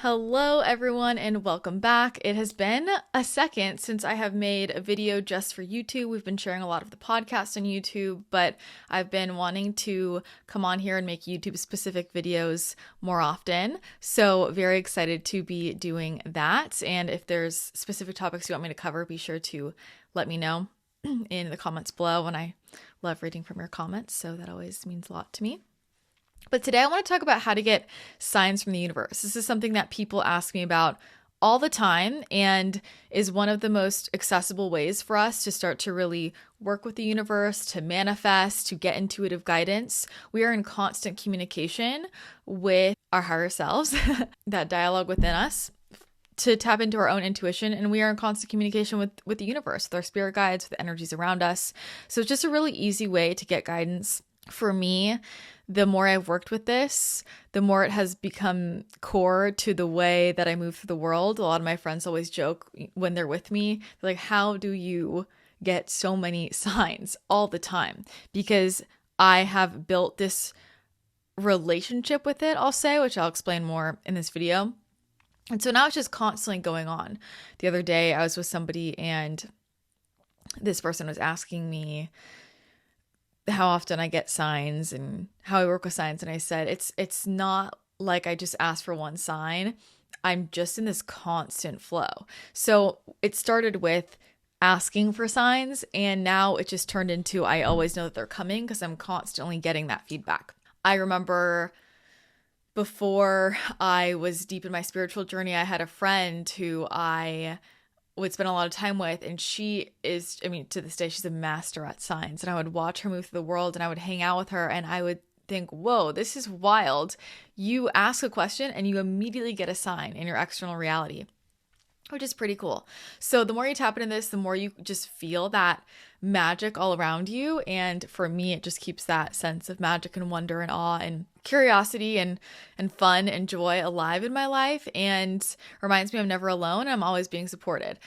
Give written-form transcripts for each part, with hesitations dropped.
Hello everyone and welcome back. It has been a second since I have made a video just for YouTube. We've been sharing a lot of the podcast on YouTube, but I've been wanting to come on here and make YouTube specific videos more often. So very excited to be doing that. And if there's specific topics you want me to cover, be sure to let me know in the comments below. And I love reading from your comments, so that always means a lot to me. But today I want to talk about how to get signs from the universe. This is something that people ask me about all the time and is one of the most accessible ways for us to start to really work with the universe, to manifest, to get intuitive guidance. We are in constant communication with our higher selves, that dialogue within us, to tap into our own intuition. And we are in constant communication with the universe, with our spirit guides, with the energies around us. So it's just a really easy way to get guidance. For me, the more I've worked with this, the more it has become core to the way that I move through the world. A lot of my friends always joke when they're with me, they're like, how do you get so many signs all the time? Because I have built this relationship with it, I'll say, which I'll explain more in this video. And so now it's just constantly going on. The other day I was with somebody and this person was asking me how often I get signs and how I work with signs. And I said, it's not like I just ask for one sign. I'm just in this constant flow. So it started with asking for signs, and now it just turned into, I always know that they're coming because I'm constantly getting that feedback. I remember before I was deep in my spiritual journey, I had a friend who I would spend a lot of time with, and she is, to this day, she's a master at signs. And I would watch her move through the world and I would hang out with her and I would think, whoa, this is wild. You ask a question and you immediately get a sign in your external reality, which is pretty cool. So the more you tap into this, the more you just feel that magic all around you. And for me, it just keeps that sense of magic and wonder and awe and curiosity and fun and joy alive in my life, and reminds me I'm never alone. I'm always being supported.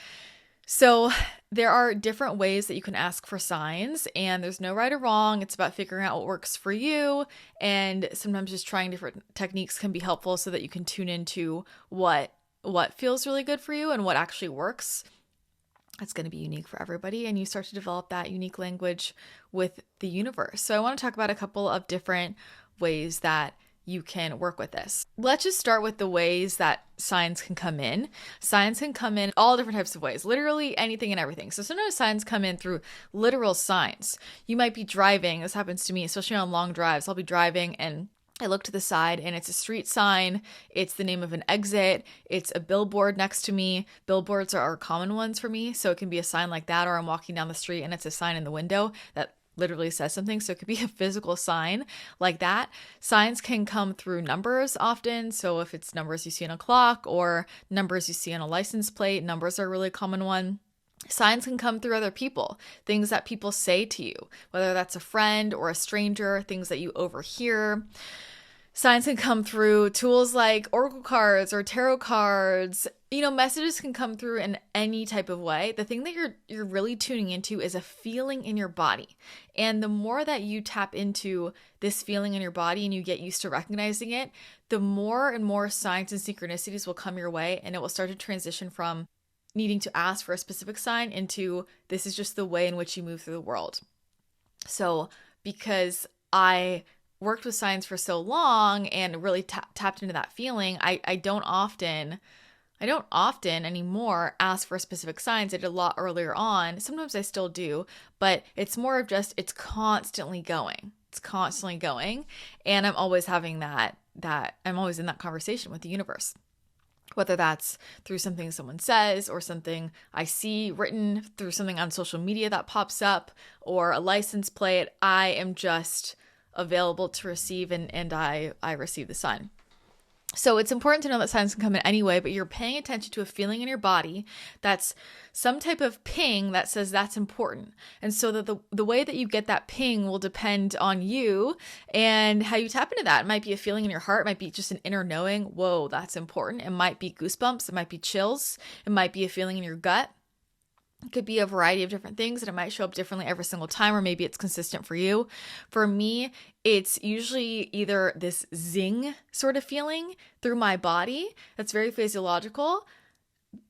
So there are different ways that you can ask for signs, and there's no right or wrong. It's about figuring out what works for you. And sometimes just trying different techniques can be helpful so that you can tune into what feels really good for you and what actually works. It's going to be unique for everybody, and you start to develop that unique language with the universe. So I want to talk about a couple of different ways that you can work with this. Let's just start with the ways that signs can come in. Signs can come in all different types of ways, literally anything and everything. So sometimes signs come in through literal signs. You might be driving. This happens to me, especially on long drives. I'll be driving and I look to the side and it's a street sign. It's the name of an exit. It's a billboard next to me. Billboards are common ones for me. So it can be a sign like that, or I'm walking down the street and it's a sign in the window that literally says something. So it could be a physical sign like that. Signs can come through numbers often. So if it's numbers you see on a clock or numbers you see on a license plate, numbers are a really common one. Signs can come through other people, things that people say to you, whether that's a friend or a stranger, things that you overhear. Signs can come through tools like oracle cards or tarot cards. Messages can come through in any type of way. The thing that you're really tuning into is a feeling in your body. And the more that you tap into this feeling in your body and you get used to recognizing it, the more and more signs and synchronicities will come your way, and it will start to transition from needing to ask for a specific sign into this is just the way in which you move through the world. So because I worked with signs for so long and really tapped into that feeling, I don't often anymore ask for specific signs. I did a lot earlier on. Sometimes I still do, but it's more of just, it's constantly going. It's constantly going. And I'm always having that I'm always in that conversation with the universe. Whether that's through something someone says or something I see written through something on social media that pops up or a license plate, I am just available to receive and I receive the sign. So it's important to know that signs can come in any way, but you're paying attention to a feeling in your body that's some type of ping that says that's important. And so that the way that you get that ping will depend on you and how you tap into that. It might be a feeling in your heart. It might be just an inner knowing, whoa, that's important. It might be goosebumps. It might be chills. It might be a feeling in your gut. It could be a variety of different things, and it might show up differently every single time, or maybe it's consistent for you. For me, it's usually either this zing sort of feeling through my body that's very physiological.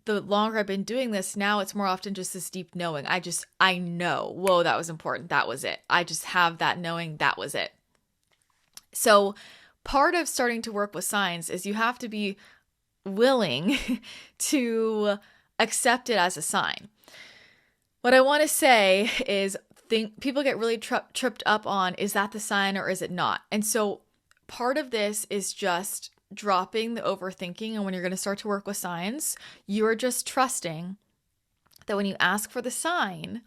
The longer I've been doing this, now it's more often just this deep knowing. I know, whoa, that was important. That was it. I just have that knowing, that was it. So part of starting to work with signs is you have to be willing to accept it as a sign. What I want to say is people get really tripped up on, is that the sign or is it not? And so part of this is just dropping the overthinking. And when you're going to start to work with signs, you're just trusting that when you ask for the sign,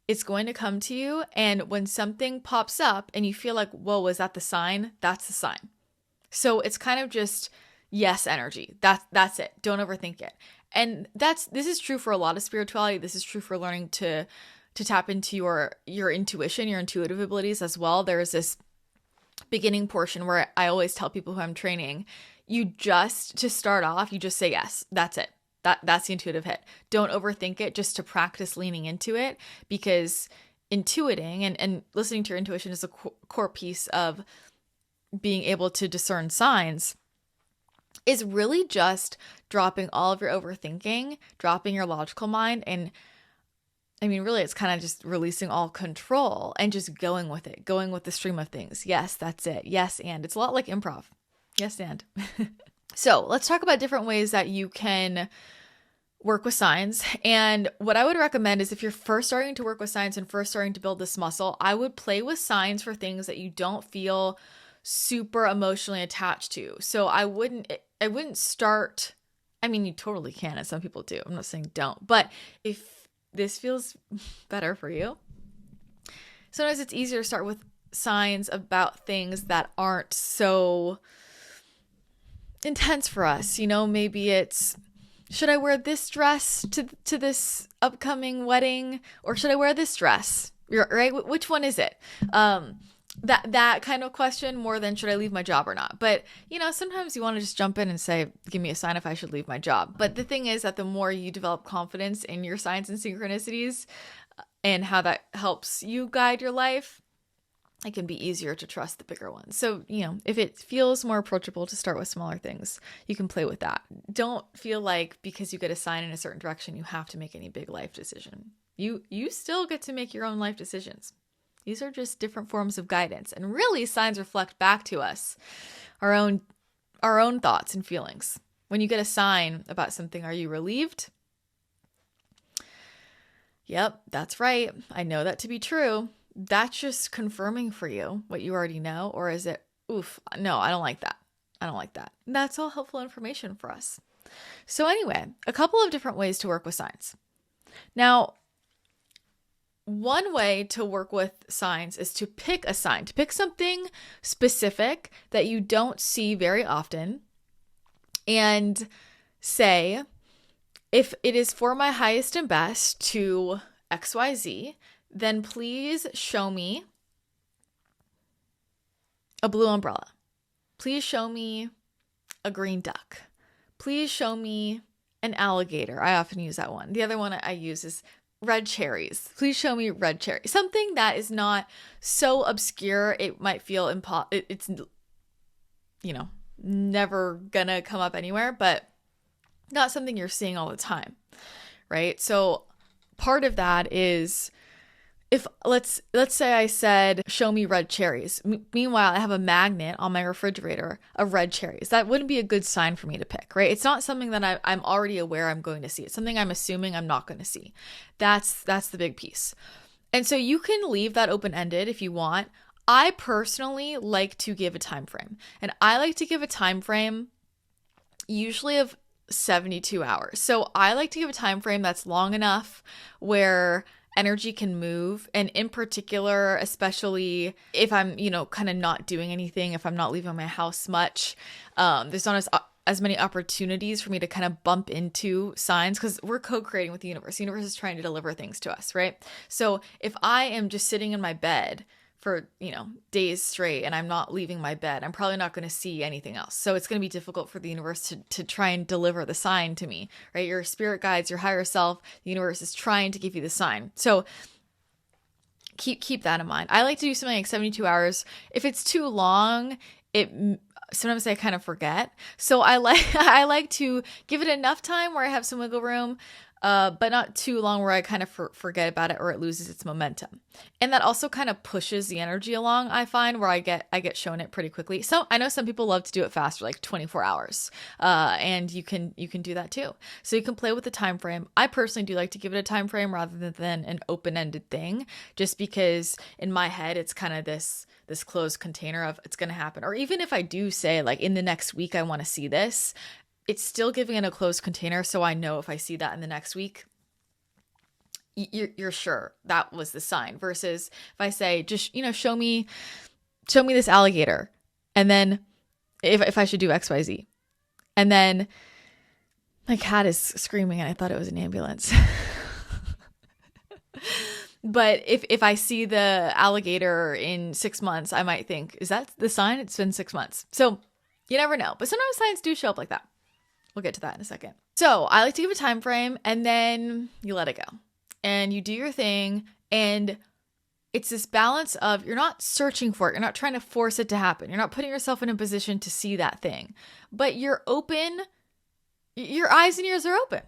it's going to come to you. And when something pops up and you feel like, whoa, was that the sign? That's the sign. So it's kind of just yes energy. That's it. Don't overthink it. And this is true for a lot of spirituality. This is true for learning to tap into your intuition, your intuitive abilities as well. There's this beginning portion where I always tell people who I'm training, to start off, you just say yes. That's it. That's the intuitive hit. Don't overthink it, just to practice leaning into it, because intuiting and listening to your intuition is a core piece of being able to discern signs. Is really just dropping all of your overthinking, dropping your logical mind. And I mean, really, it's kind of just releasing all control and just going with it, going with the stream of things. Yes, that's it. Yes, and it's a lot like improv. Yes, and. So let's talk about different ways that you can work with signs. And what I would recommend is if you're first starting to work with signs and first starting to build this muscle, I would play with signs for things that you don't feel super emotionally attached to. So I wouldn't start, I mean, you totally can, and some people do. I'm not saying don't, but if this feels better for you, sometimes it's easier to start with signs about things that aren't so intense for us. Maybe it's, should I wear this dress to this upcoming wedding, or should I wear this dress? Right? Which one is it? That kind of question, more than should I leave my job or not. But, sometimes you want to just jump in and say, give me a sign if I should leave my job. But the thing is that the more you develop confidence in your signs and synchronicities and how that helps you guide your life, it can be easier to trust the bigger ones. So, if it feels more approachable to start with smaller things, you can play with that. Don't feel like because you get a sign in a certain direction, you have to make any big life decision. You still get to make your own life decisions. These are just different forms of guidance. And really, signs reflect back to us our own thoughts and feelings. When you get a sign about something, are you relieved? Yep, that's right. I know that to be true. That's just confirming for you what you already know. Or is it, oof, no, I don't like that. I don't like that. That's all helpful information for us. So anyway, a couple of different ways to work with signs. Now, one way to work with signs is to pick a sign, to pick something specific that you don't see very often, and say, if it is for my highest and best to XYZ, then please show me a blue umbrella. Please show me a green duck. Please show me an alligator. I often use that one. The other one I use is red cherries. Please show me red cherries. Something that is not so obscure it might feel it's never gonna come up anywhere, but not something you're seeing all the time, right? So part of that is, if let's say I said, show me red cherries. Meanwhile, I have a magnet on my refrigerator of red cherries. That wouldn't be a good sign for me to pick, right? It's not something that I'm already aware I'm going to see. It's something I'm assuming I'm not going to see. That's the big piece. And so you can leave that open-ended if you want. I personally like to give a time frame. And I like to give a time frame usually of 72 hours. So I like to give a time frame that's long enough where energy can move. And in particular, especially if I'm, kind of not doing anything, if I'm not leaving my house much, there's not as many opportunities for me to kind of bump into signs, because we're co-creating with the universe. The universe is trying to deliver things to us, right? So if I am just sitting in my bed for, days straight and I'm not leaving my bed, I'm probably not going to see anything else. So it's going to be difficult for the universe to try and deliver the sign to me, right? Your spirit guides, your higher self, the universe is trying to give you the sign. So keep that in mind. I like to do something like 72 hours. If it's too long, sometimes I kind of forget. So I like to give it enough time where I have some wiggle room, but not too long where I kind of forget about it or it loses its momentum. And that also kind of pushes the energy along, I find, where I get shown it pretty quickly. So I know some people love to do it faster, like 24 hours. And you can do that too. So you can play with the time frame. I personally do like to give it a time frame rather than an open-ended thing, just because in my head it's kind of this closed container of it's going to happen. Or even if I do say like in the next week I want to see this, it's still giving it a closed container. So I know if I see that in the next week, you're sure that was the sign. Versus if I say, just, show me this alligator. And then if I should do XYZ. And then my cat is screaming and I thought it was an ambulance. But if I see the alligator in 6 months, I might think, is that the sign? It's been 6 months. So you never know. But sometimes signs do show up like that. We'll get to that in a second. So I like to give a time frame and then you let it go. And you do your thing. And it's this balance of you're not searching for it. You're not trying to force it to happen. You're not putting yourself in a position to see that thing. But you're open. Your eyes and ears are open.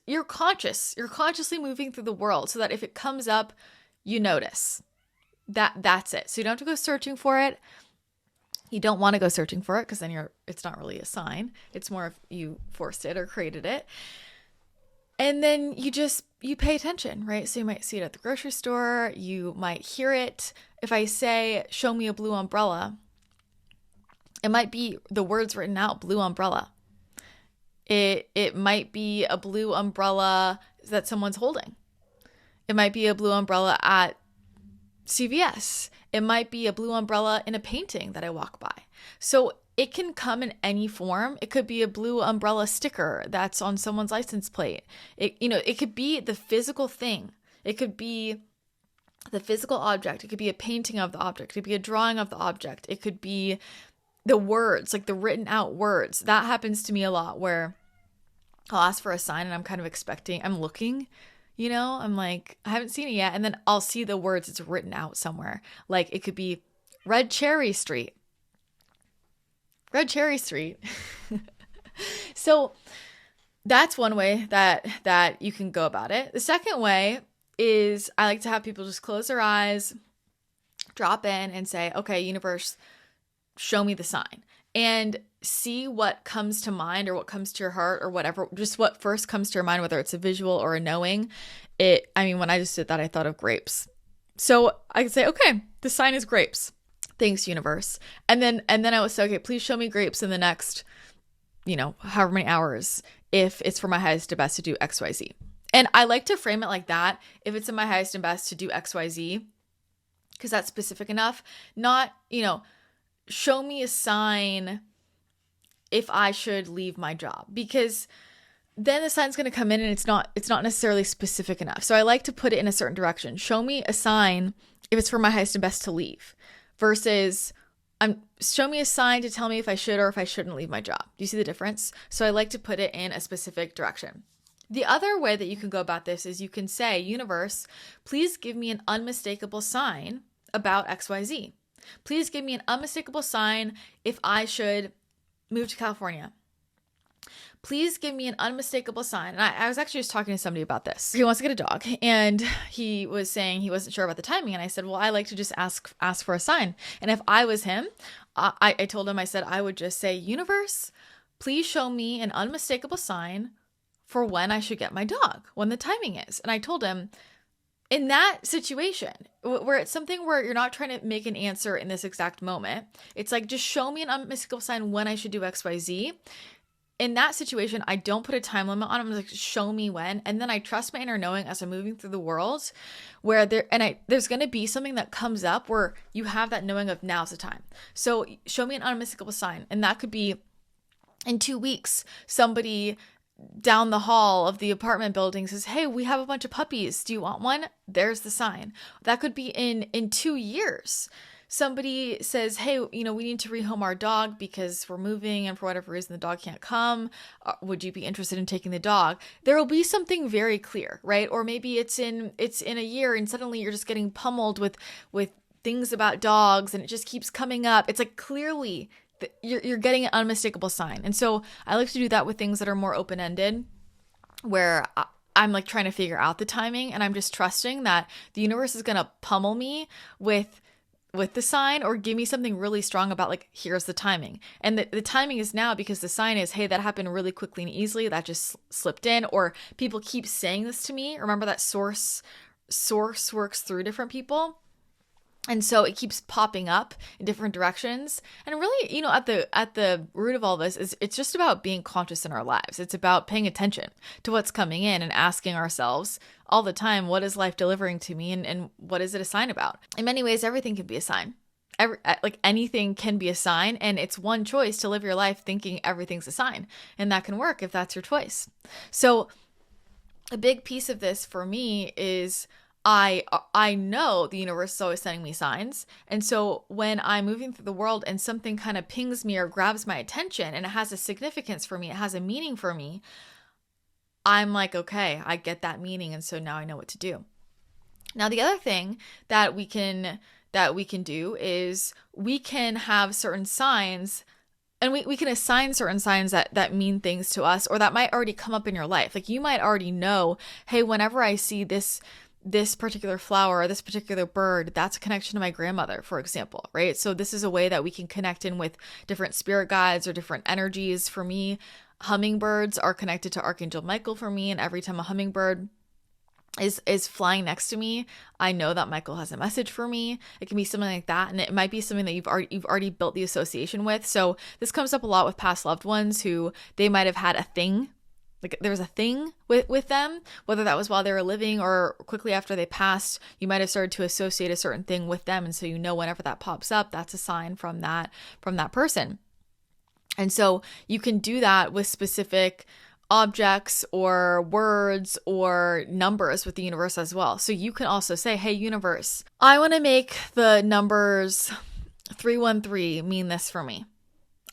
You're conscious. You're consciously moving through the world so that if it comes up, you notice. That's it. So you don't have to go searching for it. You don't want to go searching for it because then it's not really a sign. It's more if you forced it or created it. And then you pay attention, right? So you might see it at the grocery store. You might hear it. If I say, show me a blue umbrella, it might be the words written out, blue umbrella. It might be a blue umbrella that someone's holding. It might be a blue umbrella at CVS. It might be a blue umbrella in a painting that I walk by. So it can come in any form. It could be a blue umbrella sticker that's on someone's license plate. It could be the physical thing. It could be the physical object. It could be a painting of the object. It could be a drawing of the object. It could be the words, like the written out words. That happens to me a lot where I'll ask for a sign and I'm kind of expecting, I'm looking, I'm like, I haven't seen it yet. And then I'll see the words, it's written out somewhere. Like it could be Red Cherry Street. Red Cherry Street. So that's one way that you can go about it. The second way is I like to have people just close their eyes, drop in and say, okay, universe, show me the sign, and see what comes to mind or what comes to your heart or whatever, just what first comes to your mind, whether it's a visual or a knowing. When I just did that, I thought of grapes. So I could say, okay, the sign is grapes. Thanks, universe. And then I would say, okay, please show me grapes in the next, however many hours, if it's for my highest and best to do XYZ. And I like to frame it like that. If it's in my highest and best to do XYZ, because that's specific enough, not, show me a sign if I should leave my job, because then the sign's going to come in and it's not necessarily specific enough. So I like to put it in a certain direction. Show me a sign if it's for my highest and best to leave, versus show me a sign to tell me if I should or if I shouldn't leave my job. Do you see the difference? So I like to put it in a specific direction. The other way that you can go about this is you can say, universe, please give me an unmistakable sign about XYZ. Please give me an unmistakable sign if I should move to California. Please give me an unmistakable sign. And I was actually just talking to somebody about this. He wants to get a dog, and he was saying he wasn't sure about the timing. And I said, well, I like to just ask for a sign. And if I was him, I told him, I said, I would just say, universe, please show me an unmistakable sign for when I should get my dog, when the timing is. And I told him, in that situation where it's something where you're not trying to make an answer in this exact moment, it's like, just show me an unmistakable sign when I should do XYZ. In that situation, I don't put a time limit on it. I'm like, show me when. And then I trust my inner knowing as I'm moving through the world where there's going to be something that comes up where you have that knowing of now's the time. So show me an unmistakable sign. And that could be in 2 weeks, somebody down the hall of the apartment building says, hey, we have a bunch of puppies. Do you want one? There's the sign. That could be in 2 years. Somebody says, hey, we need to rehome our dog because we're moving and for whatever reason the dog can't come. Would you be interested in taking the dog? There will be something very clear, right? Or maybe it's in a year and suddenly you're just getting pummeled with things about dogs and it just keeps coming up. It's like clearly you're getting an unmistakable sign. And so I like to do that with things that are more open-ended, where I'm like trying to figure out the timing and I'm just trusting that the universe is going to pummel me with the sign or give me something really strong about like, here's the timing. And the timing is now because the sign is, hey, that happened really quickly and easily. That just slipped in. Or people keep saying this to me. Remember that source works through different people. And so it keeps popping up in different directions. And really, at the root of all this is it's just about being conscious in our lives. It's about paying attention to what's coming in and asking ourselves all the time, what is life delivering to me and what is it a sign about? In many ways, everything can be a sign. Like anything can be a sign, and it's one choice to live your life thinking everything's a sign. And that can work if that's your choice. So a big piece of this for me is I know the universe is always sending me signs. And so when I'm moving through the world and something kind of pings me or grabs my attention and it has a significance for me, it has a meaning for me, I'm like, okay, I get that meaning. And so now I know what to do. Now, the other thing that we can do is we can have certain signs, and we can assign certain signs that mean things to us, or that might already come up in your life. Like you might already know, hey, whenever I see this particular flower or this particular bird, that's a connection to my grandmother, for example, right? So this is a way that we can connect in with different spirit guides or different energies. For me, hummingbirds are connected to Archangel Michael for me. And every time a hummingbird is flying next to me, I know that Michael has a message for me. It can be something like that. And it might be something that you've already built the association with. So this comes up a lot with past loved ones who they might have had a thing. Like there was a thing with them, whether that was while they were living or quickly after they passed, you might have started to associate a certain thing with them. And so, whenever that pops up, that's a sign from that person. And so you can do that with specific objects or words or numbers with the universe as well. So you can also say, hey, universe, I want to make the numbers 313 mean this for me.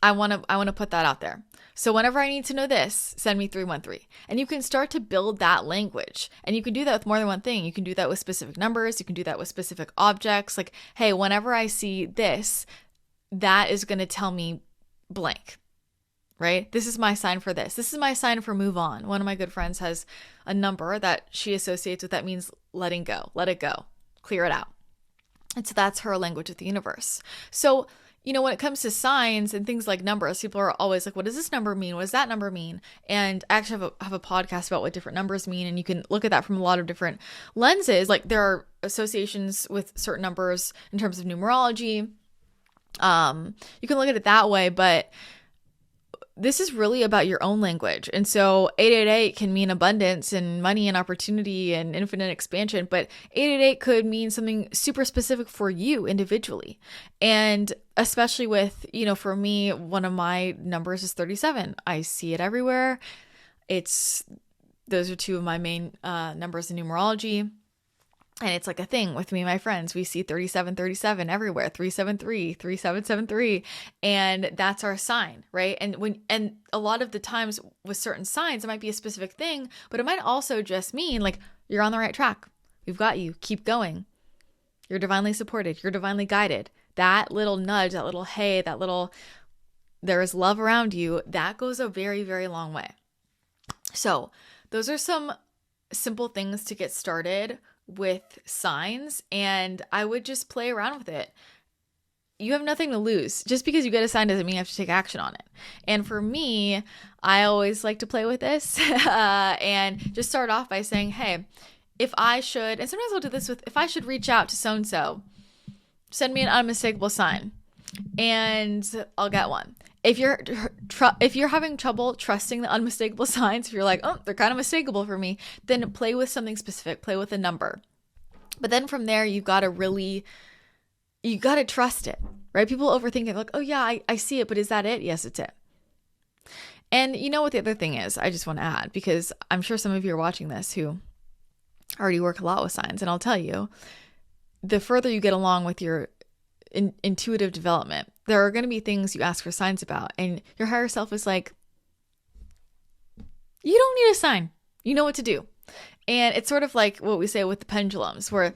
I want to put that out there. So whenever I need to know this, send me 313. And you can start to build that language. And you can do that with more than one thing. You can do that with specific numbers. You can do that with specific objects. Like, hey, whenever I see this, that is going to tell me blank, right? This is my sign for this. This is my sign for move on. One of my good friends has a number that she associates with that means letting go, let it go, clear it out. And so that's her language with the universe. So when it comes to signs and things like numbers, people are always like, what does this number mean? What does that number mean? And I actually have a podcast about what different numbers mean. And you can look at that from a lot of different lenses. Like there are associations with certain numbers in terms of numerology. You can look at it that way, but this is really about your own language. And so 888 can mean abundance and money and opportunity and infinite expansion, but 888 could mean something super specific for you individually. And especially with, for me, one of my numbers is 37. I see it everywhere. Those are two of my main numbers in numerology. And it's like a thing with me and my friends. We see 3737 everywhere, 373, 3773. And that's our sign, right? And a lot of the times with certain signs, it might be a specific thing, but it might also just mean like, you're on the right track. We've got you. Keep going. You're divinely supported. You're divinely guided. That little nudge, that little hey, that little, there is love around you, that goes a very, very long way. So those are some simple things to get started with signs, and I would just play around with it. You have nothing to lose. Just because you get a sign doesn't mean you have to take action on it. And for me, I always like to play with this and just start off by saying, hey, if I should, and sometimes I'll do this with, if I should reach out to so-and-so, send me an unmistakable sign and I'll get one. If you're having trouble trusting the unmistakable signs, if you're like, oh, they're kind of mistakable for me, then play with something specific, play with a number. But then from there, you got to trust it, right? People overthink it, like, oh yeah, I see it, but is that it? Yes, it's it. And you know what the other thing is, I just want to add, because I'm sure some of you are watching this who already work a lot with signs. And I'll tell you, the further you get along with your intuitive development, there are going to be things you ask for signs about. And your higher self is like, you don't need a sign. You know what to do. And it's sort of like what we say with the pendulums, where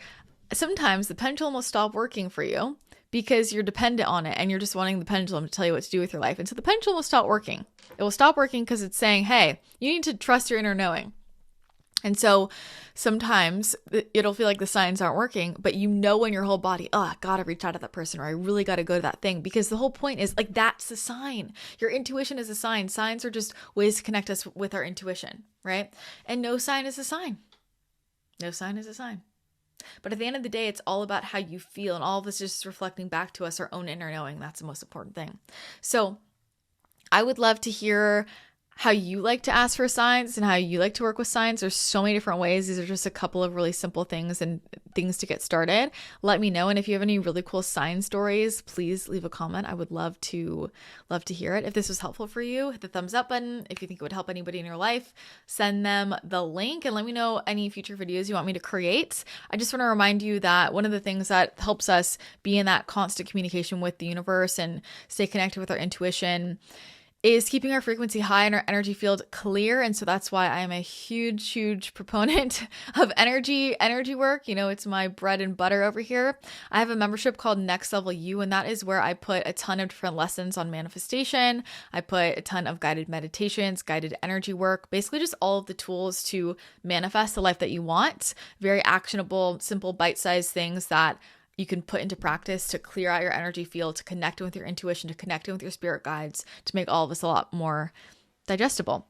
sometimes the pendulum will stop working for you because you're dependent on it and you're just wanting the pendulum to tell you what to do with your life. And so the pendulum will stop working. It will stop working because it's saying, hey, you need to trust your inner knowing. And so sometimes it'll feel like the signs aren't working, but you know in your whole body, oh, I gotta reach out to that person, or I really gotta go to that thing, because the whole point is like, that's the sign. Your intuition is a sign. Signs are just ways to connect us with our intuition, right? And no sign is a sign. No sign is a sign. But at the end of the day, it's all about how you feel, and all of this is just reflecting back to us our own inner knowing. That's the most important thing. So I would love to hear how you like to ask for signs and how you like to work with signs. There's so many different ways. These are just a couple of really simple things and things to get started. Let me know. And if you have any really cool sign stories, please leave a comment. I would love to hear it. If this was helpful for you, hit the thumbs up button. If you think it would help anybody in your life, send them the link and let me know any future videos you want me to create. I just want to remind you that one of the things that helps us be in that constant communication with the universe and stay connected with our intuition is keeping our frequency high and our energy field clear. And so that's why I'm a huge proponent of energy work. You know, it's my bread and butter over here. I have a membership called Next Level You, and that is where I put a ton of different lessons on manifestation. I put a ton of guided meditations, guided energy work, basically just all of the tools to manifest the life that you want. Very actionable, simple, bite-sized things that you can put into practice to clear out your energy field, to connect with your intuition, to connect with your spirit guides, to make all of this a lot more digestible.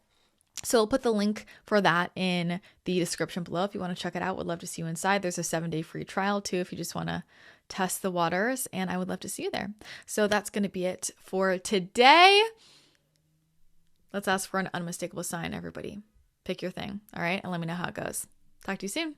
So I'll put the link for that in the description below if you want to check it out. Would love to see you inside. There's a 7-day free trial too if you just want to test the waters, and I would love to see you there. So that's going to be it for today. Let's ask for an unmistakable sign, everybody. Pick your thing, all right? And let me know how it goes. Talk to you soon.